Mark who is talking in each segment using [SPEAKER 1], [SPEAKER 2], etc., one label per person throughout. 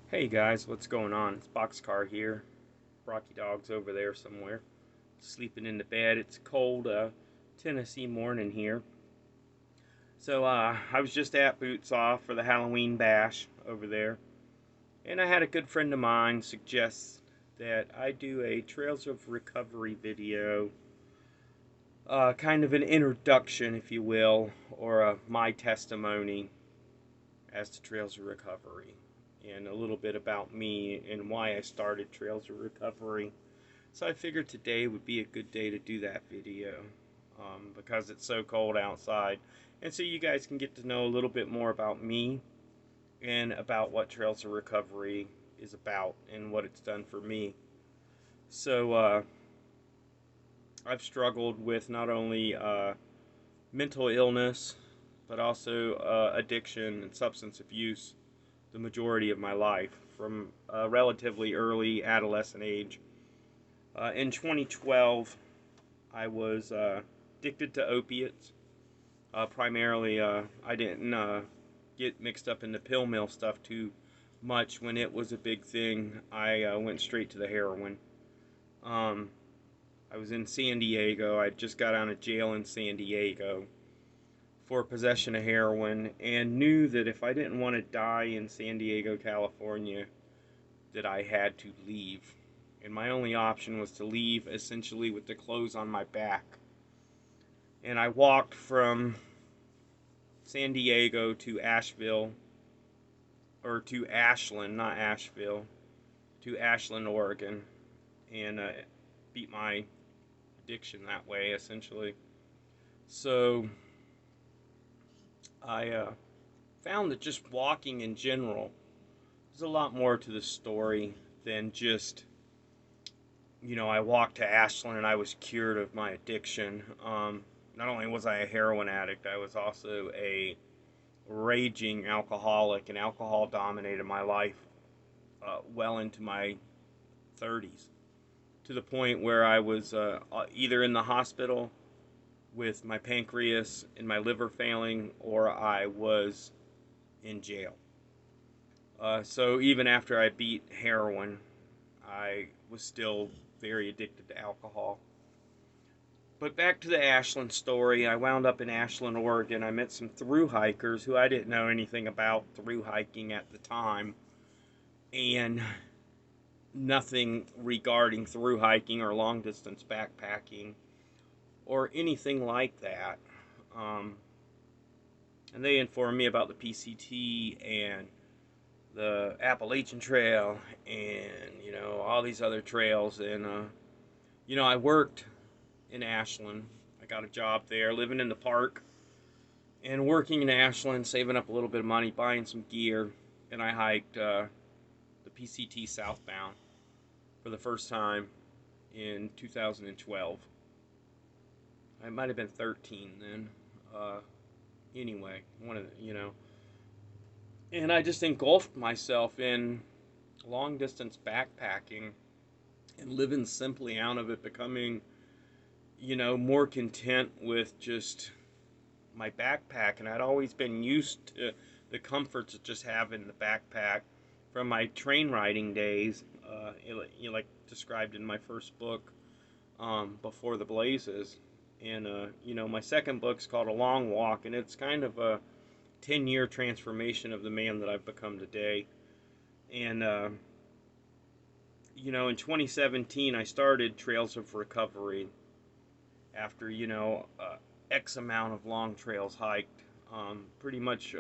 [SPEAKER 1] Hey guys, what's going on? It's Boxcar here. Rocky Dog's over there somewhere, sleeping in the bed. It's cold, Tennessee morning here. So I was just at Boots Off for the Halloween bash over there, and I had a good friend of mine suggest that I do a Trails of Recovery video, kind of an introduction, if you will, or my testimony as to Trails of Recovery, and a little bit about me and why I started Trails of Recovery. So I figured today would be a good day to do that video, because it's so cold outside. And so you guys can get to know a little bit more about me and about what Trails of Recovery is about and what it's done for me. So I've struggled with not only mental illness, but also addiction and substance abuse the majority of my life from a relatively early adolescent age. In 2012, I was addicted to opiates. Primarily, I didn't get mixed up in the pill mill stuff too much when it was a big thing. I went straight to the heroin. Um, I was in San Diego. I just got out of jail in San Diego for possession of heroin and knew that if I didn't want to die in San Diego, California, that I had to leave. And my only option was to leave essentially with the clothes on my back. And I walked from San Diego to Asheville, or to Ashland, not Asheville, to Ashland, Oregon, and beat my addiction that way, essentially. So I found that just walking in general, there's a lot more to the story than just, I walked to Ashland and I was cured of my addiction. Not only was I a heroin addict, I was also a raging alcoholic, and alcohol dominated my life well into my 30s, to the point where I was either in the hospital with my pancreas and my liver failing, or I was in jail. So even after I beat heroin, I was still very addicted to alcohol. But back to the Ashland story. I wound up in Ashland, Oregon. I met some thru hikers who I didn't know anything about thru hiking at the time, and nothing regarding thru hiking or long distance backpacking or anything like that. Um, and they informed me about the PCT and the Appalachian Trail and, all these other trails. And, I worked in Ashland. I got a job there, living in the park and working in Ashland, saving up a little bit of money, buying some gear, and I hiked the PCT southbound for the first time in 2012. I might have been 13 then. Anyway, one of the. And I just engulfed myself in long distance backpacking and living simply out of it, becoming, more content with just my backpack. And I'd always been used to the comforts of just having the backpack from my train riding days, like described in my first book, Before the Blazes. And, my second book's called A Long Walk, and it's kind of a 10-year transformation of the man that I've become today. And, in 2017, I started Trails of Recovery after, X amount of long trails hiked. Pretty much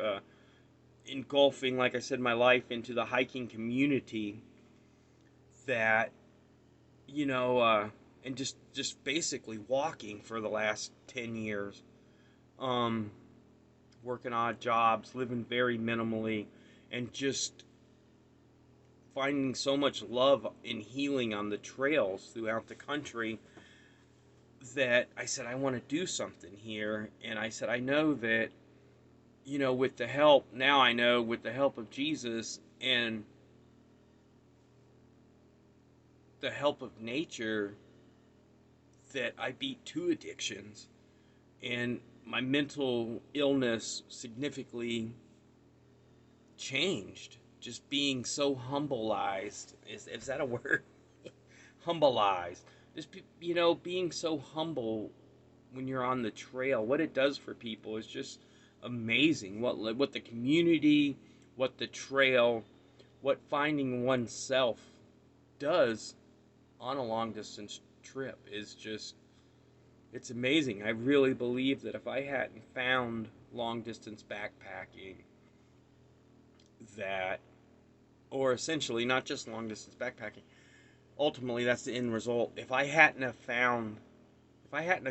[SPEAKER 1] engulfing, like I said, my life into the hiking community that, and just basically walking for the last 10 years. Working odd jobs, living very minimally, and just finding so much love and healing on the trails throughout the country that I said, I want to do something here. And I said, I know that, with the help, now I know with the help of Jesus and the help of nature, that I beat two addictions. And my mental illness significantly changed. just being so humbleized. Is that a word? Humbleized. Just being so humble when you're on the trail. What it does for people is just amazing. What the community, what the trail, what finding oneself does on a long distance trip is just, it's amazing. I really believe that if I hadn't found long distance backpacking, that, or essentially not just long distance backpacking, ultimately that's the end result. If I hadn't have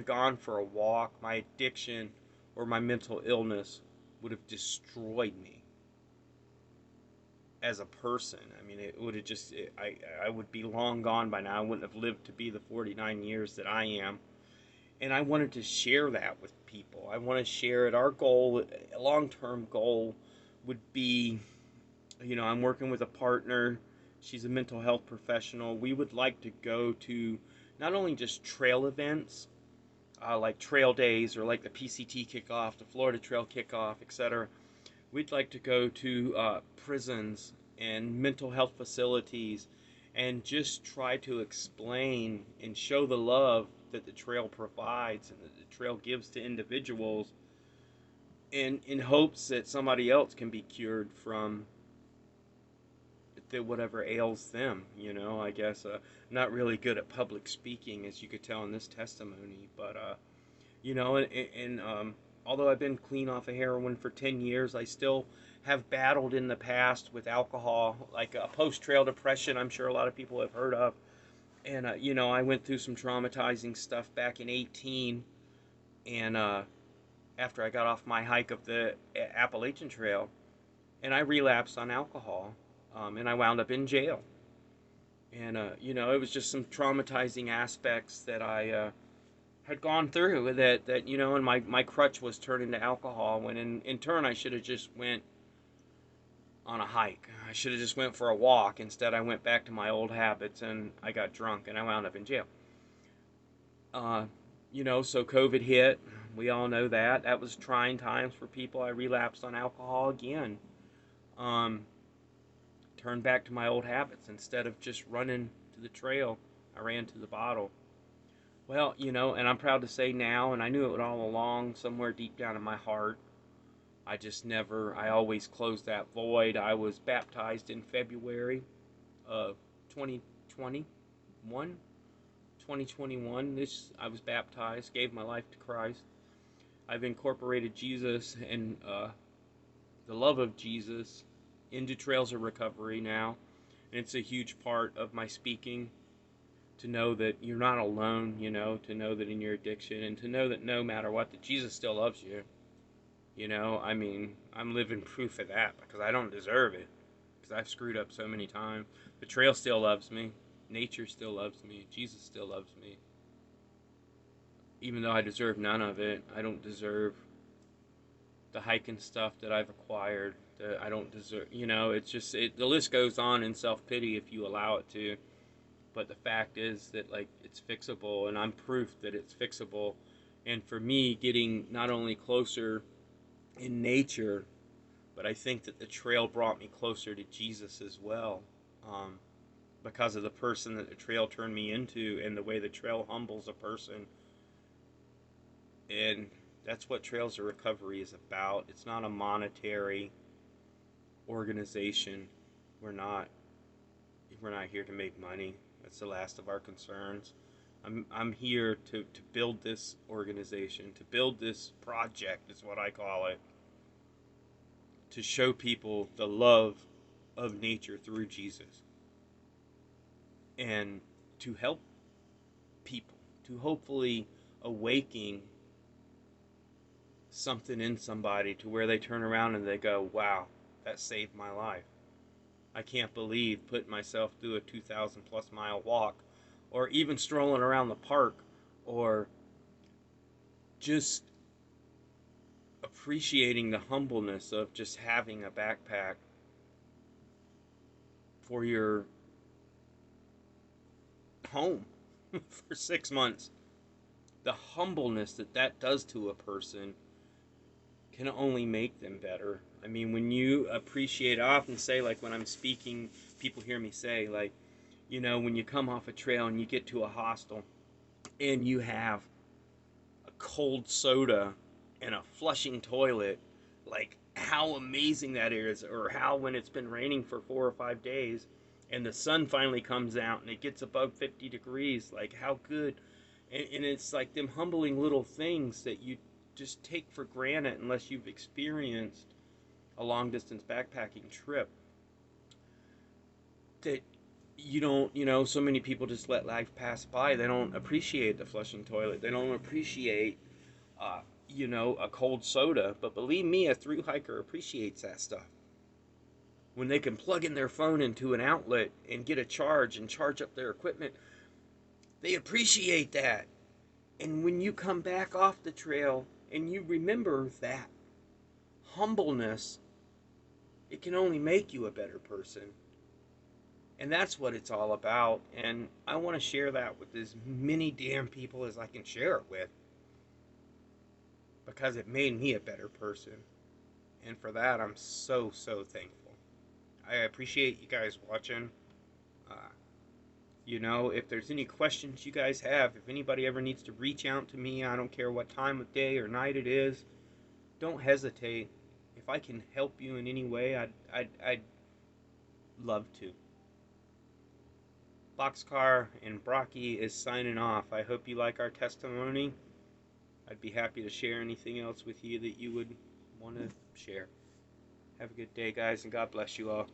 [SPEAKER 1] gone for a walk, my addiction or my mental illness would have destroyed me as a person. I mean, it would have just, I would be long gone by now. I wouldn't have lived to be the 49 years that I am. And I wanted to share that with people. I want to share it. Our goal, a long term goal, would be, I'm working with a partner. She's a mental health professional. We would like to go to not only just trail events, like trail days or like the PCT kickoff, the Florida Trail kickoff, etc. We'd like to go to prisons and mental health facilities and just try to explain and show the love that the trail provides and that the trail gives to individuals, in hopes that somebody else can be cured from whatever ails them. I guess not really good at public speaking, as you could tell in this testimony, but and although I've been clean off of heroin for 10 years, I still have battled in the past with alcohol, like a post-trail depression I'm sure a lot of people have heard of. And I went through some traumatizing stuff back in 18, and after I got off my hike of the Appalachian Trail, and I relapsed on alcohol, and I wound up in jail. And it was just some traumatizing aspects that I had gone through, that and my crutch was turned into alcohol, when in turn I should have just went on a hike. I should have just went for a walk. Instead, I went back to my old habits, and I got drunk, and I wound up in jail. So COVID hit. We all know that. That was trying times for people. I relapsed on alcohol again. Turned back to my old habits. Instead of just running to the trail, I ran to the bottle. Well, and I'm proud to say now, and I knew it all along, somewhere deep down in my heart, I always closed that void. I was baptized in February of 2021. I was baptized, gave my life to Christ. I've incorporated Jesus and the love of Jesus into Trails of Recovery now. And it's a huge part of my speaking, to know that you're not alone, to know that in your addiction, and to know that no matter what, that Jesus still loves you. I'm living proof of that, because I don't deserve it, because I've screwed up so many times. The trail still loves me. Nature still loves me. Jesus still loves me. Even though I deserve none of it, I don't deserve the hiking stuff that I've acquired. I don't deserve, it's just, the list goes on in self-pity if you allow it to. But the fact is that, it's fixable, and I'm proof that it's fixable. And for me, getting not only closer in nature, but I think that the trail brought me closer to Jesus as well, because of the person that the trail turned me into, and the way the trail humbles a person. And that's what Trails of Recovery is about. It's not a monetary organization. We're not here to make money. That's the last of our concerns. I'm here to build this organization, to build this project, is what I call it, to show people the love of nature through Jesus, and to help people, to hopefully awaken something in somebody to where they turn around and they go, wow, that saved my life. I can't believe putting myself through a 2,000 plus mile walk, or even strolling around the park, or just appreciating the humbleness of just having a backpack for your home for 6 months. The humbleness that does to a person can only make them better. I mean, when you appreciate, I often say, like when I'm speaking, people hear me say, like, you know, when you come off a trail and you get to a hostel and you have a cold soda and a flushing toilet, like how amazing that is, or how when it's been raining for 4 or 5 days and the sun finally comes out and it gets above 50 degrees, like how good. And it's like them humbling little things that you just take for granted unless you've experienced a long distance backpacking trip, that you don't, you know, so many people just let life pass by. They don't appreciate the flushing toilet. They don't appreciate, you know, a cold soda. But believe me, a thru hiker appreciates that stuff. When they can plug in their phone into an outlet and get a charge and charge up their equipment, they appreciate that. And when you come back off the trail and you remember that humbleness, it can only make you a better person. And that's what it's all about. And I want to share that with as many damn people as I can share it with, because it made me a better person. And for that, I'm so, so thankful. I appreciate you guys watching. Uh, you know, if there's any questions you guys have, if anybody ever needs to reach out to me, I don't care what time of day or night it is, don't hesitate. If I can help you in any way, I'd love to. Boxcar and Brocky is signing off. I hope you like our testimony. I'd be happy to share anything else with you that you would want to share. Have a good day, guys, and God bless you all.